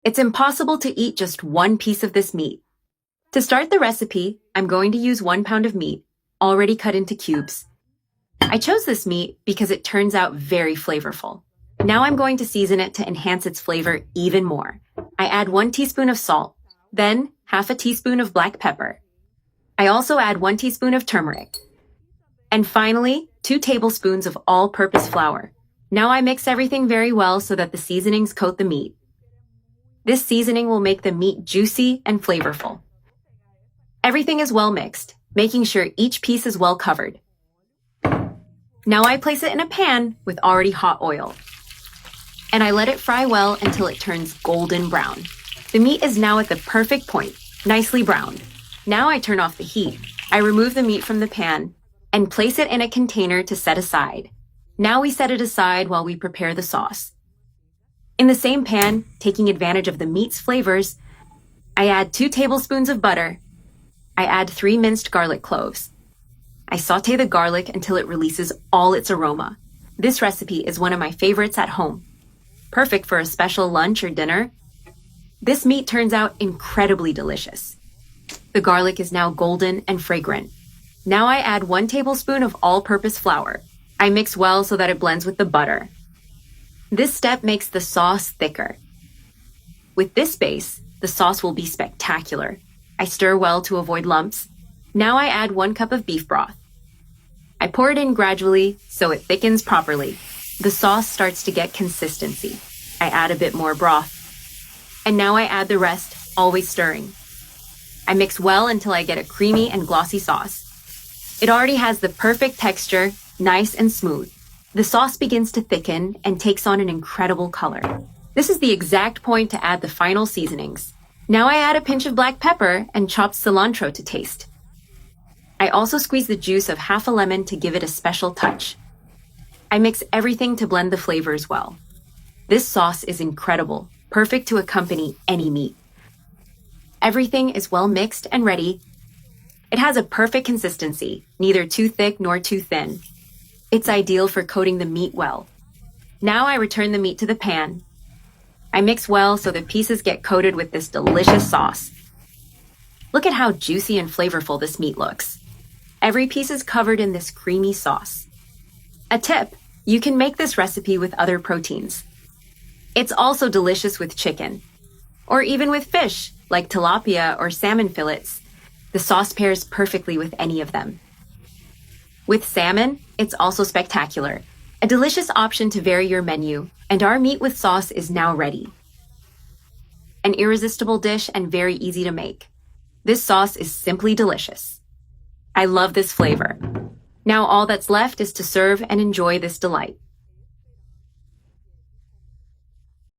It's impossible to eat just one piece of this meat. To start the recipe, I'm going to use 1 pound of meat, already cut into cubes. I chose this meat because it turns out very flavorful. Now I'm going to season it to enhance its flavor even more. I add 1 teaspoon of salt, then half a teaspoon of black pepper. I also add 1 teaspoon of turmeric. And finally, 2 tablespoons of all-purpose flour. Now I mix everything very well so that the seasonings coat the meat. This seasoning will make the meat juicy and flavorful. Everything is well mixed, making sure each piece is well covered. Now I place it in a pan with already hot oil. And I let it fry well until it turns golden brown. The meat is now at the perfect point, nicely browned. Now I turn off the heat. I remove the meat from the pan and place it in a container to set aside. Now we set it aside while we prepare the sauce. In the same pan, taking advantage of the meat's flavors, I add 2 tablespoons of butter. I add 3 minced garlic cloves. I saute the garlic until it releases all its aroma. This recipe is one of my favorites at home. Perfect for a special lunch or dinner. This meat turns out incredibly delicious. The garlic is now golden and fragrant. Now I add 1 tablespoon of all-purpose flour. I mix well so that it blends with the butter. This step makes the sauce thicker. With this base, the sauce will be spectacular. I stir well to avoid lumps. Now I add 1 cup of beef broth. I pour it in gradually so it thickens properly. The sauce starts to get consistency. I add a bit more broth. And now I add the rest, always stirring. I mix well until I get a creamy and glossy sauce. It already has the perfect texture, nice and smooth. The sauce begins to thicken and takes on an incredible color. This is the exact point to add the final seasonings. Now I add a pinch of black pepper and chopped cilantro to taste. I also squeeze the juice of half a lemon to give it a special touch. I mix everything to blend the flavors well. This sauce is incredible, perfect to accompany any meat. Everything is well mixed and ready. It has a perfect consistency, neither too thick nor too thin. It's ideal for coating the meat well. Now I return the meat to the pan. I mix well so the pieces get coated with this delicious sauce. Look at how juicy and flavorful this meat looks. Every piece is covered in this creamy sauce. A tip, you can make this recipe with other proteins. It's also delicious with chicken, or even with fish, like tilapia or salmon fillets. The sauce pairs perfectly with any of them. With salmon, it's also spectacular. A delicious option to vary your menu, and our meat with sauce is now ready. An irresistible dish and very easy to make. This sauce is simply delicious. I love this flavor. Now all that's left is to serve and enjoy this delight.